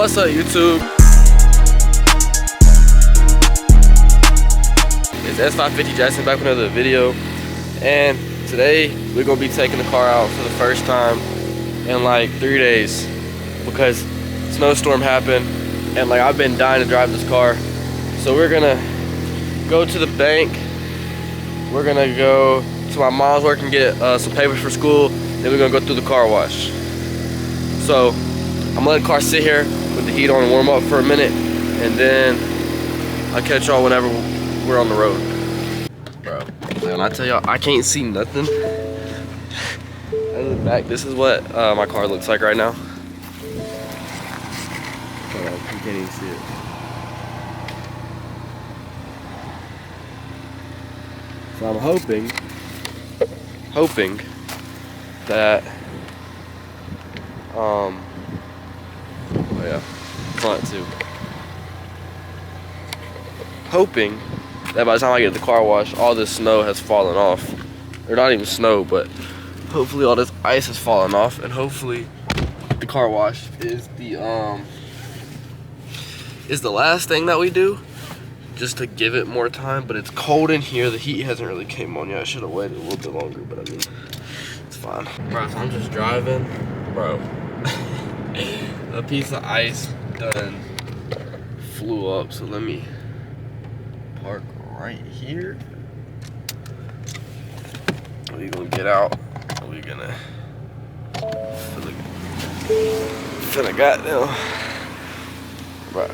What's up, YouTube? It's S550 Jackson back with another video, and today we're gonna be taking the car out for the first time in like 3 days because snowstorm happened, and like I've been dying to drive this car. So we're gonna go to the bank. We're gonna go to my mom's work and get some papers for school. Then we're gonna go through the car wash. So I'm gonna let the car sit here with the heat on and warm up for a minute, and then I'll catch y'all whenever we're on the road. Bro, when I tell y'all I can't see nothing out of the back, this is what my car looks like right now. You can't even see it. So I'm hoping that oh yeah, front too. Hoping that by the time I get the car wash, all this snow has fallen off. Or not even snow, but hopefully all this ice has fallen off, and hopefully the car wash is the last thing that we do, just to give it more time. But it's cold in here. The heat hasn't really came on yet. I should have waited a little bit longer, but I mean, it's fine. Bro, so I'm just driving, bro. A piece of ice done flew up, so let me park right here. We're gonna get out. We're gonna finna goddamn, bro.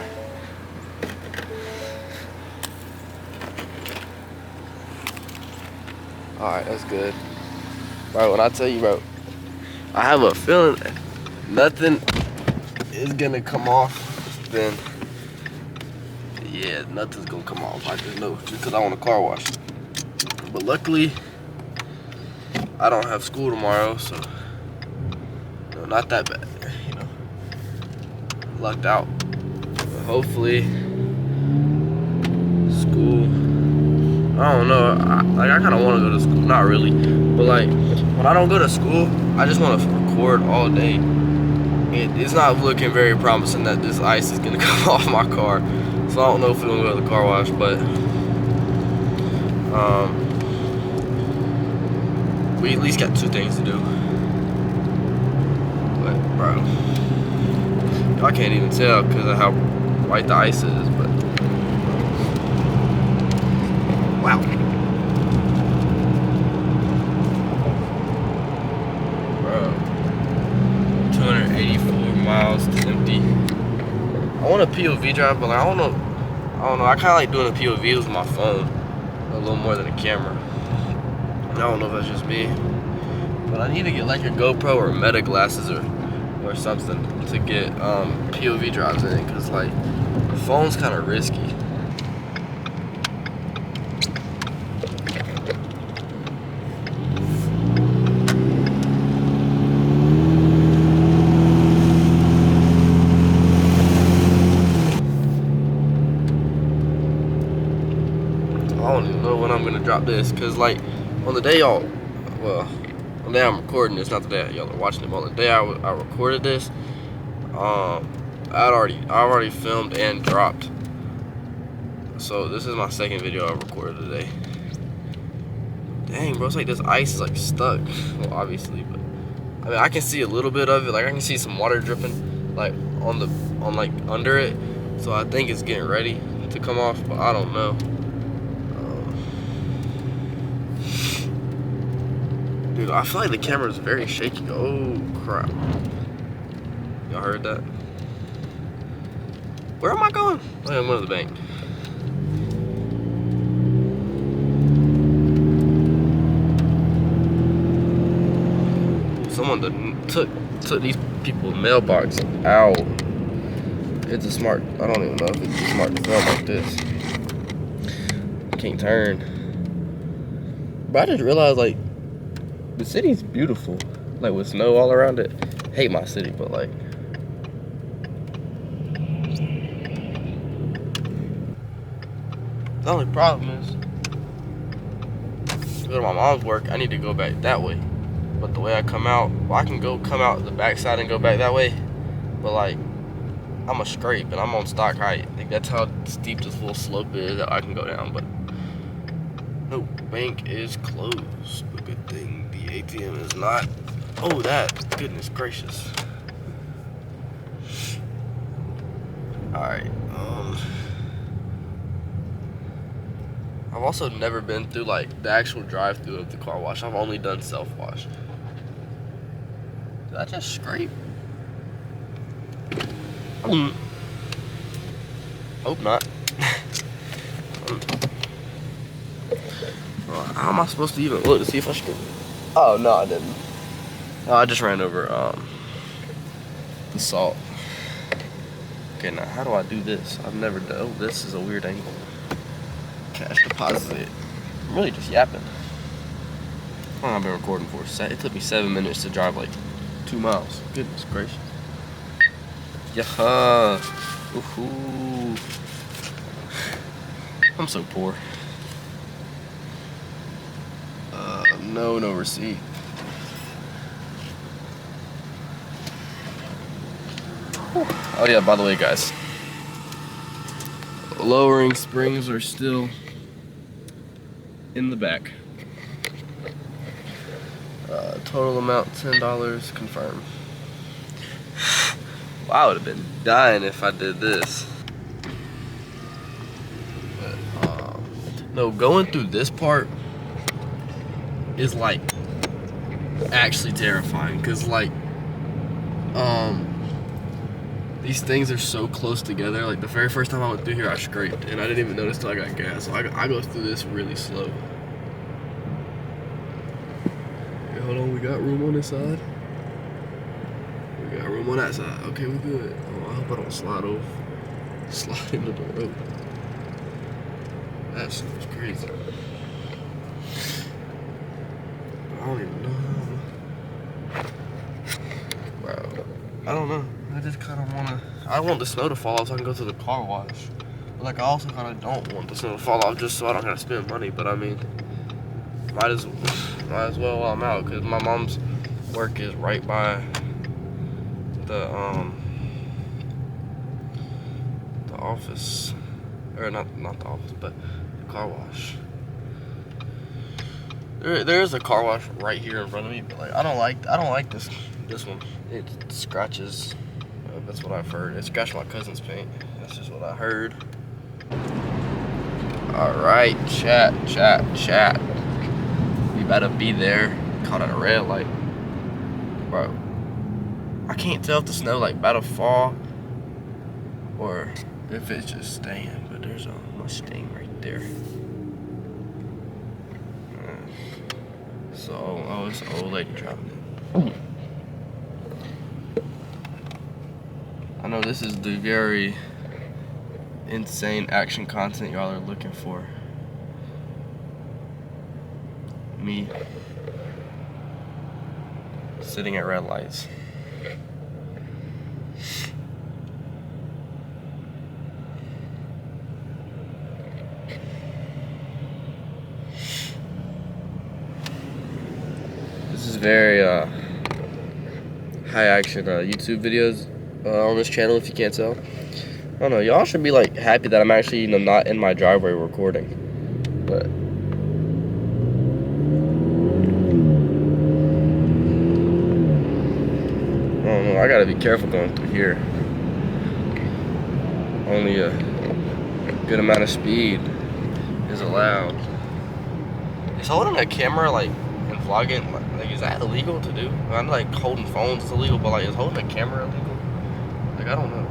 Alright, that's good. Bro, when I tell you, bro, I have a feeling that nothing is gonna come off, then yeah, nothing's gonna come off. I just know, just because I want a car wash. But luckily, I don't have school tomorrow, so no, not that bad, you know. Lucked out. But hopefully, school, I don't know. I kind of want to go to school, not really, but like when I don't go to school, I just want to record all day. It's not looking very promising that this ice is gonna come off my car, so I don't know if we're gonna go to the car wash, but we at least got 2 things to do. But bro, I can't even tell because of how white the ice is, but wow. 284 miles to empty. I want a POV drive, but like, I don't know. I kind of like doing a POV with my phone a little more than a camera. I don't know if that's just me, but I need to get like a GoPro or Meta glasses or something to get POV drives in, because like the phone's kind of risky. I don't even know when I'm gonna drop this, cause like on the day on the day I'm recording this, not the day y'all are watching it, but on the day I recorded this, I already filmed and dropped. So this is my second video I recorded today. Dang, bro, it's like this ice is like stuck. Well, obviously, but I mean I can see a little bit of it. Like I can see some water dripping like on like under it. So I think it's getting ready to come off, but I don't know. Dude, I feel like the camera is very shaky. Oh, crap. Y'all heard that? Where am I going? Oh, yeah, I'm going to the bank. Someone took these people's mailbox out. It's a smart, I don't even know if it's smart to film like this. Can't turn. But I just realized, like, the city's beautiful, like with snow all around it. Hate my city, but like the only problem is to go to my mom's work, I need to go back that way. But the way I come out, well, I can come out the back side and go back that way. But like, I'm a scrape and I'm on stock height. Like that's how steep this little slope is that I can go down. But no, bank is closed. A good thing the ATM is not. Oh, that, goodness gracious. All right. I've also never been through like the actual drive-through of the car wash. I've only done self-wash. Did I just scrape? Hope not. How am I supposed to even look to see if I scraped? Oh no, I didn't. No, I just ran over the salt. Okay, now how do I do this? I've never done. Oh, this is a weird angle. Cash deposit. I'm really just yapping. How long have I been recording for? It took me 7 minutes to drive like 2 miles. Goodness gracious. Yeah. Woohoo. I'm so poor. No receipt. Oh yeah, by the way, guys. Lowering springs are still in the back. Total amount $10 confirmed. Wow, I would have been dying if I did this. But, no, going through this part is like actually terrifying because like these things are so close together. Like the very first time I went through here I scraped and I didn't even notice till I got gas, so I go through this really slow. Okay, hold on, we got room on this side, we got room on that side. Okay, we good. Oh, I hope I don't slide into the road. That sounds crazy. I don't even know. Bro, I don't know. I just kind of I want the snow to fall off so I can go to the car wash. But like I also kind of don't want the snow to fall off just so I don't have to spend money. But I mean, might as well while I'm out, because my mom's work is right by the office, or not the office, but the car wash. There is a car wash right here in front of me, but like I don't like this one. It scratches. That's what I've heard. It scratched my cousin's paint. That's just what I heard. All right, chat. You better be there. Caught at a red light, bro. I can't tell if the snow like about to fall or if it's just staying. But there's a Mustang right there. So, it's an old lady driving it. I know this is the very insane action content y'all are looking for. Me sitting at red lights. This is very high action YouTube videos on this channel, if you can't tell. I don't know, y'all should be like happy that I'm actually, you know, not in my driveway recording. But I don't know, I gotta be careful going through here. Only a good amount of speed is allowed. Is holding a camera like and vlogging, like is that illegal to do? I know like holding phones is illegal, but like is holding a camera illegal? Like I don't know.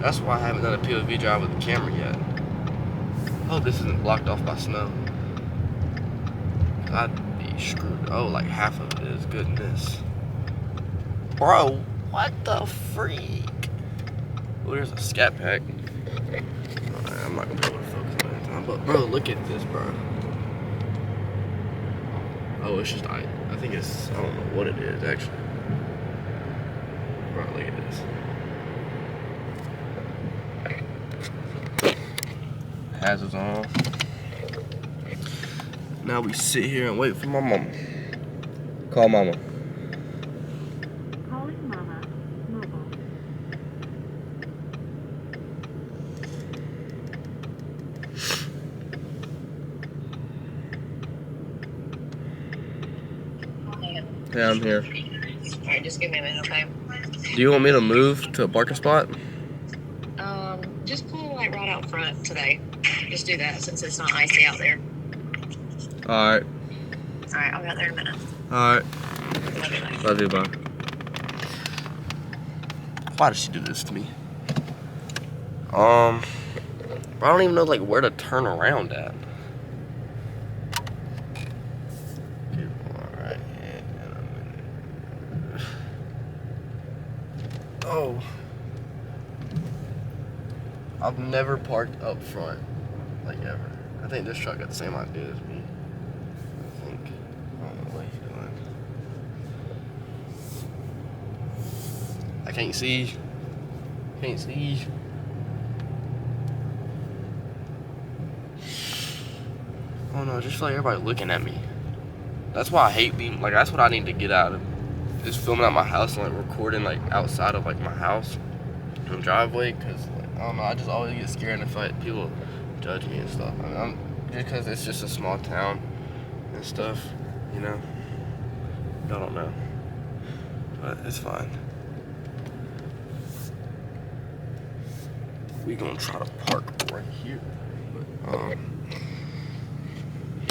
That's why I haven't done a POV drive with the camera yet. I hope this isn't blocked off by snow. I'd be screwed. Oh, like half of it is. Goodness. Bro, what the freak? Oh, there's a scat pack. Right, I'm not gonna be able to focus on that time, but bro, look at this, bro. Oh, it's just I think it's, I don't know what it is actually. Bro, look at this. Hazards on. Now we sit here and wait for my mama. Call mama. Calling Mama Mobile. Yeah, I'm here. Alright, just give me a minute, okay? Do you want me to move to a parking spot? Just pull like right out front today. Just do that since it's not icy out there. Alright. Alright, I'll be out there in a minute. Alright. Love you, bye. Love you, bye. Why did she do this to me? I don't even know like where to turn around at. Alright, oh. I've never parked up front, like ever. I think this truck got the same idea as me. I think. I don't know what he's doing. I can't see. Can't see. Oh no, I just feel like everybody looking at me. That's why I hate being, like, that's what I need to get out of. Just filming at my house and like recording like outside of like my house and driveway, cause like, I don't know, I just always get scared if like people judge me and stuff. I mean, just cause it's just a small town and stuff, you know. I don't know, but it's fine. We gonna try to park right here. But,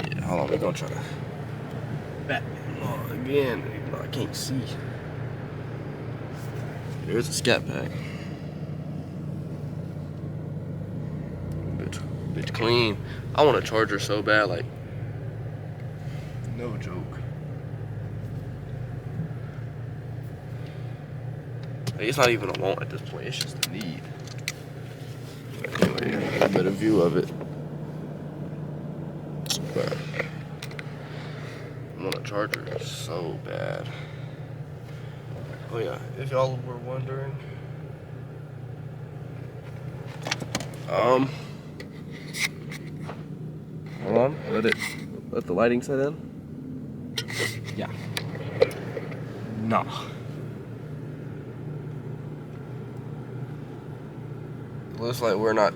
yeah, hold on, we gonna try to back again, even though I can't see. There's a scat pack. Bitch clean. I want a charger so bad, like, no joke. Like, it's not even a want at this point, it's just a need. But anyway, a better view of it. But I want a charger so bad. Oh yeah, if y'all were wondering, hold on, let the lighting set in. Yeah. Nah. It looks like we're not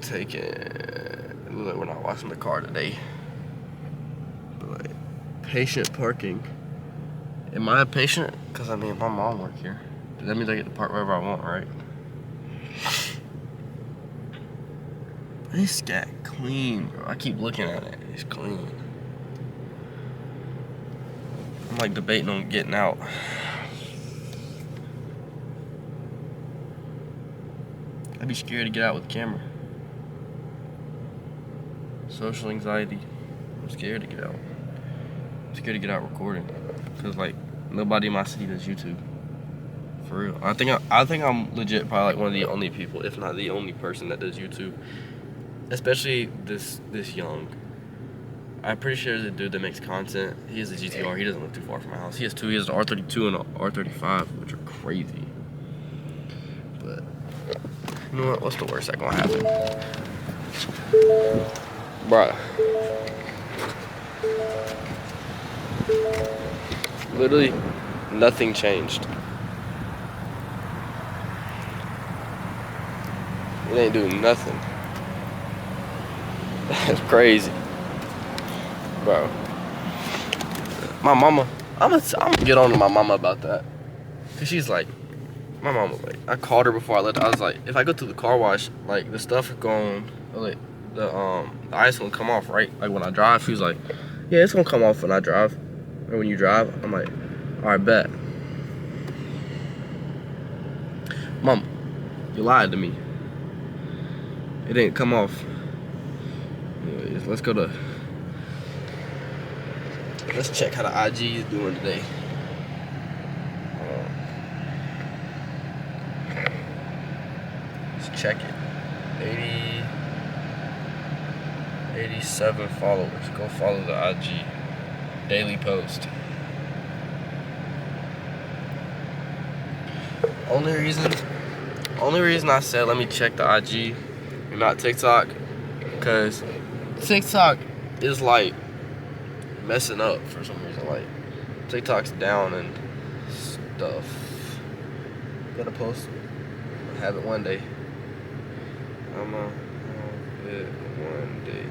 washing the car today. But like, patient parking. Am I a patient? Cause I mean, my mom work here. That means I get to park wherever I want, right? This got clean, bro. I keep looking at it. It's clean. I'm like debating on getting out. I'd be scared to get out with the camera. Social anxiety. I'm scared to get out. I'm scared to get out recording. Cause like nobody in my city does YouTube. For real. I think I'm legit probably like one of the only people, if not the only person that does YouTube. Especially this young. I'm pretty sure there's a dude that makes content. He has a GTR. He doesn't live too far from my house. He has two. He has an R32 and an R35, which are crazy. But you know what? What's the worst that gonna happen, bruh? Literally, nothing changed. It ain't doing nothing. That's crazy, bro. My mama, I'm gonna get on to my mama about that, cause she's like, my mama, like, I called her before I left. I was like, if I go to the car wash, like the stuff is going, like the ice gonna come off, right? Like when I drive. She was like, yeah, it's gonna come off when I drive, or when you drive. I'm like, all right, bet. Mom, you lied to me. It didn't come off. Anyways, let's check how the IG is doing today. Let's check it. 87 followers. Go follow the IG. Daily post. Only reason I said let me check the IG and not TikTok, because TikTok is like messing up for some reason. Like TikTok's down and stuff. Gotta post it. Have it one day. I'm gonna have it one day.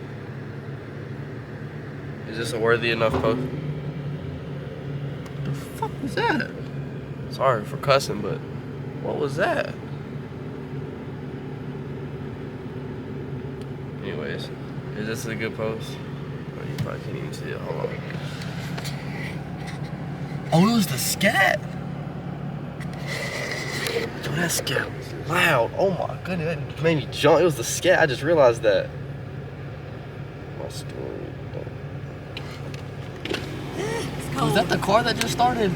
Is this a worthy enough post? What the fuck was that? Sorry for cussing, but what was that? Anyways, is this a good post? Oh, you probably can't even see it. Hold on. Oh, it was the scat. Yo, that scat was loud. Oh my goodness, that made me jump. It was the scat. I just realized that. My story. Was that the car that just started?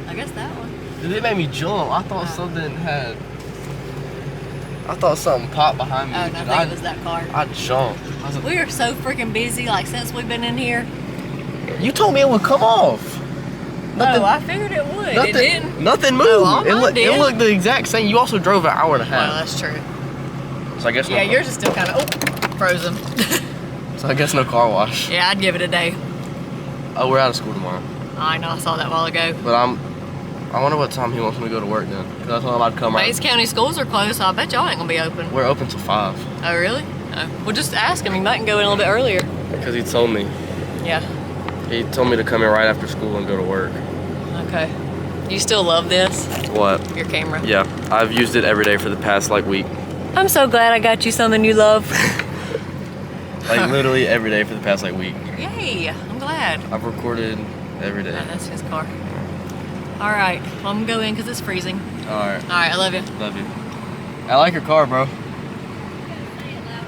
I guess that one. Dude, it made me jump. I thought something had. I thought something popped behind me. Oh, no, I think it was that car. I jumped. We are so freaking busy, like, since we've been in here. You told me it would come off. No, I figured it would. It didn't. Nothing moved. Oh, It looked the exact same. You also drove an hour and a Well, half. that's true. So I guess Yeah, yours is still kind of frozen. So I guess no car wash. Yeah, I'd give it a day. Oh, we're out of school tomorrow. I know, I saw that a while ago. But I wonder what time he wants me to go to work then. Because I told him I'd come right. Bates County schools are closed, so I bet y'all ain't gonna be open. We're open till 5. Oh, really? Oh. Well, just ask him. He might go in a little bit earlier. Because he told me. Yeah. He told me to come in right after school and go to work. Okay. You still love this? What? Your camera? Yeah. I've used it every day for the past week. I'm so glad I got you something you love. Like literally every day for the past week. Yay! I'm glad. I've recorded every day. Oh, that's his car. All right, well, I'm gonna go in because it's freezing. All right. All right, I love you. Love you. I like your car, bro.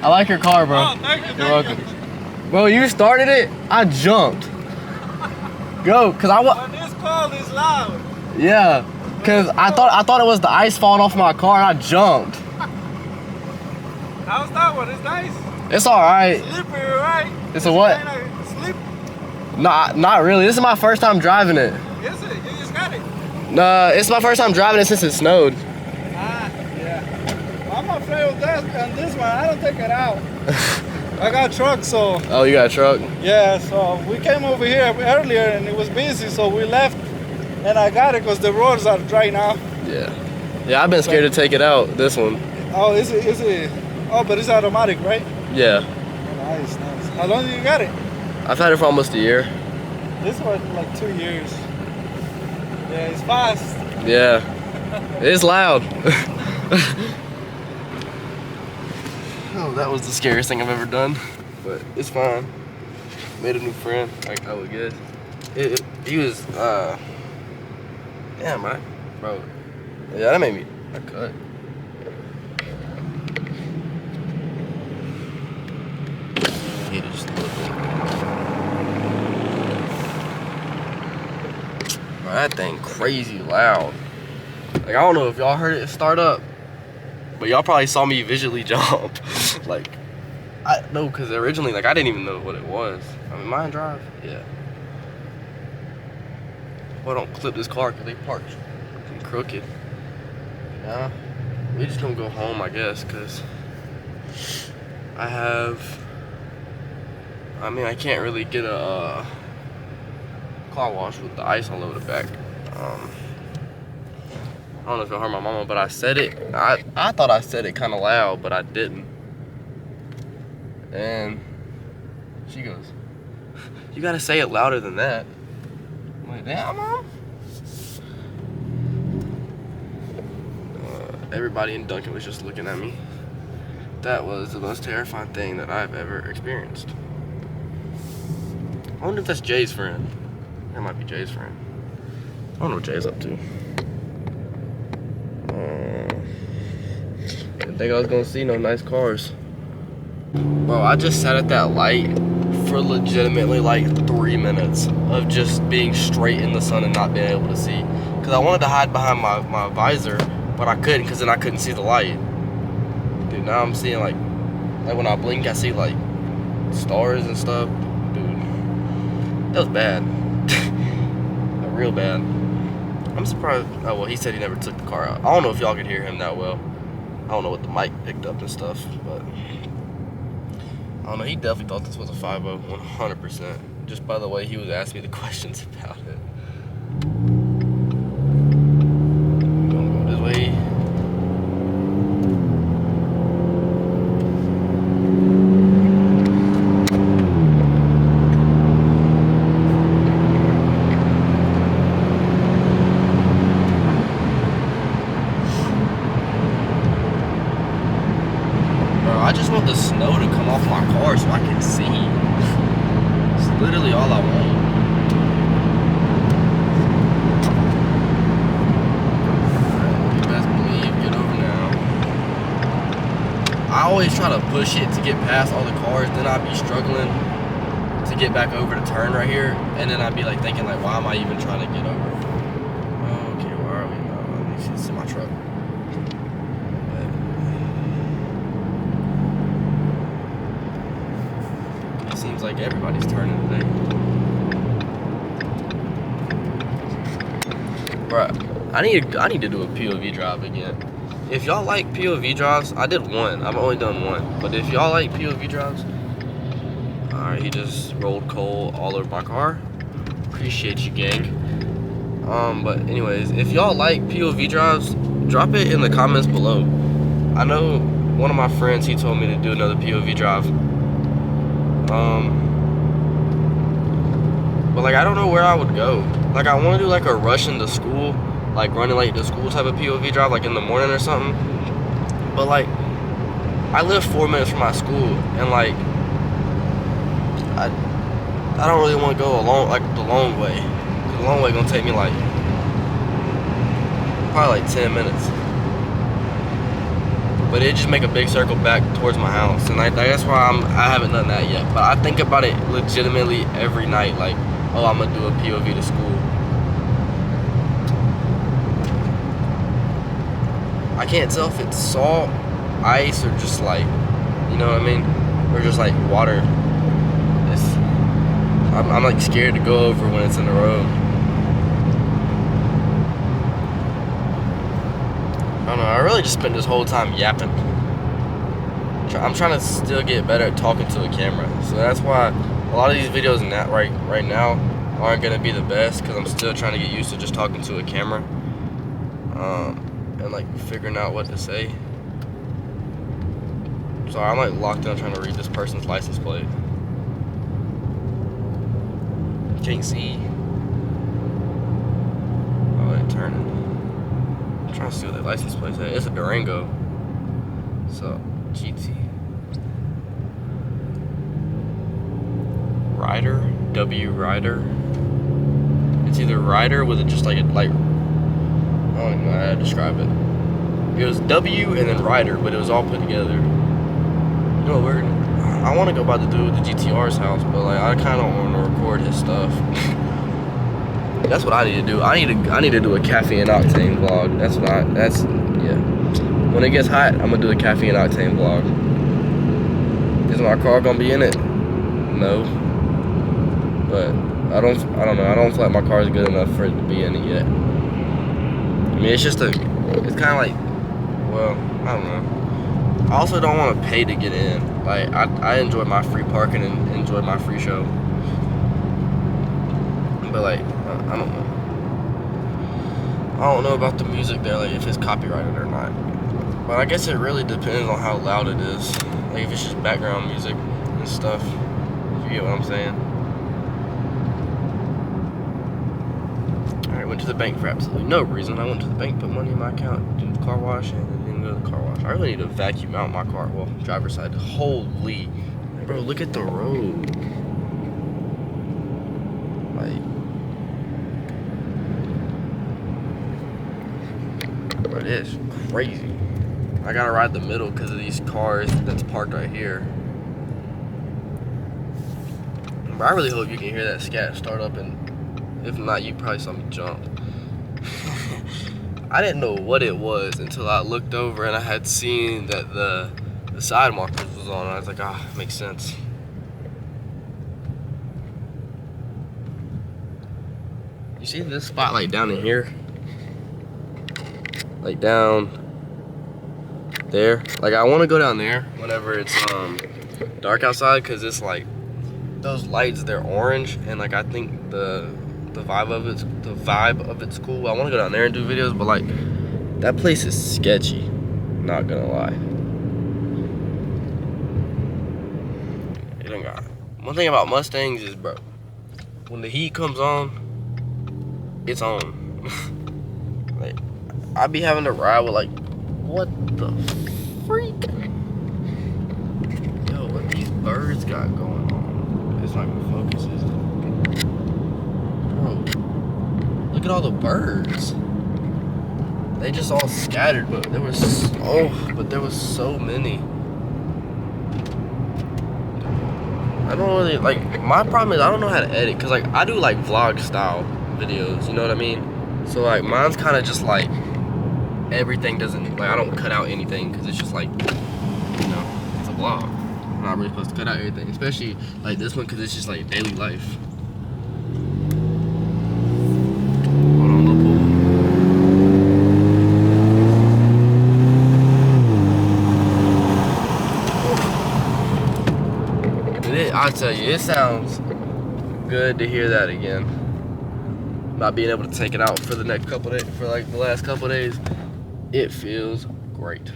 I like your car, bro. Oh, thank you. You're welcome. Bro, you started it. I jumped. Go, cause When this cold is loud. Yeah, cause I thought it was the ice falling off my car and I jumped. How's that one? It's nice. It's all right. Slippery, right? It's a what? Slip. Not really. This is my first time driving it. Yes, sir. You just got it. Nah, it's my first time driving it since it snowed. Yeah. I'm afraid of that and this one. I don't take it out. I got a truck, so Oh, you got a truck? yeah. So we came over here earlier and it was busy, so we left. And I got it because the roads are dry now. Yeah. Yeah, I've been scared to take it out. This one. Oh, is it? Oh, but it's automatic, right? Yeah. Nice, nice. How long did you got it? I've had it for almost a year. This one like 2 years. Yeah, it's fast. Yeah. It's loud. Oh, that was the scariest thing I've ever done. But it's fine. Made a new friend. Like, I would guess. He was, damn, right? Bro. Yeah, that made me a cut. Hate it just a little bit. Bro, that thing crazy loud. Like, I don't know if y'all heard it start up, but y'all probably saw me visually jump. Like, no, because originally, like, I didn't even know what it was. I mean, mine drive? Yeah. Well, don't clip this car because they parked freaking crooked. Nah, we just gonna go home, I guess, because I can't really get a car wash with the ice all over the back. I don't know if y'all heard my mama, but I said it. I thought I said it kind of loud, but I didn't. And she goes, "You gotta say it louder than that." I'm like, "Damn, Mom." Everybody in Duncan was just looking at me. That was the most terrifying thing that I've ever experienced. I wonder if that's Jay's friend. That might be Jay's friend. I don't know what Jay's up to. Didn't think I was gonna see no nice cars. Bro, I just sat at that light for legitimately like 3 minutes of just being straight in the sun and not being able to see. Cause I wanted to hide behind my visor, but I couldn't, cause then I couldn't see the light. Dude, now I'm seeing like when I blink, I see like stars and stuff. Dude, that was bad. Real bad. I'm surprised. Oh, well, he said he never took the car out. I don't know if y'all could hear him that well. I don't know what the mic picked up and stuff, but I don't know. He definitely thought this was a 5.0, 100%. Just by the way he was asking me the questions about it. We're gonna go this way. want the snow to come off my car so I can see. It's literally all I want. You best believe, get over now. I always try to push it to get past all the cars, then I'd be struggling to get back over to turn right here, and then I'd be like thinking like, why am I even trying to get over? Okay, where are we? Let me see my truck. It seems like everybody's turning today. Bruh, I need to do a POV drive again. If y'all like POV drives, I did one. I've only done one. But if y'all like POV drives, alright, he just rolled coal all over my car. Appreciate you, gang. But anyways, if y'all like POV drives, drop it in the comments below. I know one of my friends, he told me to do another POV drive. But like I don't know where I would go. Like I want to do like a rush into school, like running late to school type of POV drive, like in the morning or something. But like I live 4 minutes from my school, and like I don't really want to go along like the long way. The long way gonna take me like probably like 10 minutes. But it just make a big circle back towards my house, and like that's why I haven't done that yet. But I think about it legitimately every night, like, oh, I'm gonna do a POV to school. I can't tell if it's salt, ice, or just like, you know what I mean, or just like water. I'm like scared to go over when it's in the road. I don't know, I really just spent this whole time yapping. I'm trying to still get better at talking to a camera. So that's why a lot of these videos right now aren't gonna be the best, because I'm still trying to get used to just talking to a camera. And like figuring out what to say. So I'm like locked in trying to read this person's license plate. Can't see. Oh, they're turning. I'm trying to see what their license plate says. It's a Durango. So, GT. Ryder? W Ryder? It's either Ryder with just like a, like, I don't even know how to describe it. It was W and then Ryder, but it was all put together. You know, I want to go by the dude at the GTR's house, but like I kind of want to record his stuff. That's what I need to do. I need to do a Caffeine Octane vlog. Yeah. When it gets hot, I'm gonna do a Caffeine Octane vlog. Is my car gonna be in it? No. But I don't know. I don't feel like my car is good enough for it to be in it yet. I mean, it's kind of like, well, I don't know. I also don't want to pay to get in. Like, I enjoy my free parking and enjoy my free show. But like, I don't know. I don't know about the music there, like if it's copyrighted or not. But I guess it really depends on how loud it is. Like if it's just background music and stuff. If you get what I'm saying. Alright, went to the bank for absolutely no reason. I went to the bank, put money in my account, did the car wash, and then didn't go to the car wash. I really need to vacuum out my car. Well, driver's side. Holy. Bro, look at the road. Like, bro, it is crazy. I gotta ride the middle because of these cars that's parked right here. Bro, I really hope you can hear that scat start up, and if not, you probably saw me jump. I didn't know what it was until I looked over and I had seen that the side markers was on, and I was like, ah, makes sense. You see this spotlight down in here? Like down there. Like I want to go down there whenever it's dark outside, because it's like those lights, they're orange, and like I think the vibe of it's cool. I want to go down there and do videos, but like that place is sketchy, not gonna lie. It ain't got, one thing about Mustangs is, bro, when the heat comes on, it's on. Like I be having to ride with like, what the freak? birds got going on? It's not gonna focus, is it? Bro, look at all the birds. They just all scattered, but there was so many. I don't really, like, my problem is I don't know how to edit, cause like I do like vlog style videos, you know what I mean? So like mine's kind of just like everything doesn't, like I don't cut out anything, cause it's just like, you know, it's a vlog. I'm not really supposed to cut out everything, especially like this one, cause it's just like daily life. Hold on, little pool. I tell you, it sounds good to hear that again. Not being able to take it out for the next couple days, for like the last couple days, it feels great.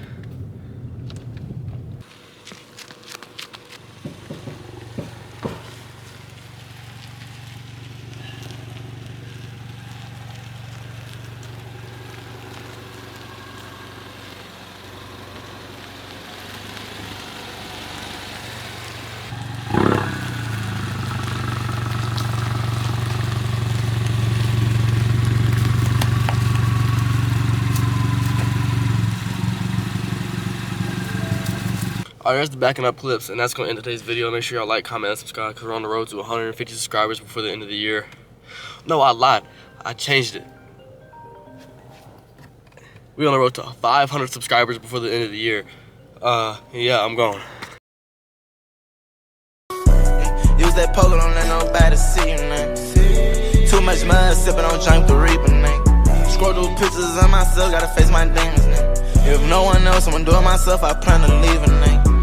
Alright, there's the backing up clips, and that's going to end today's video. Make sure y'all like, comment, and subscribe, because we're on the road to 150 subscribers before the end of the year. No, I lied. I changed it. We're on the road to 500 subscribers before the end of the year. Yeah, I'm going. Use that polo, don't let nobody see you, man. Too much mud, sipping on drink the reaper, man. Scroll through pictures of myself, gotta face my demons, man. If no one else, I'm gonna do it myself, I plan to leave, man.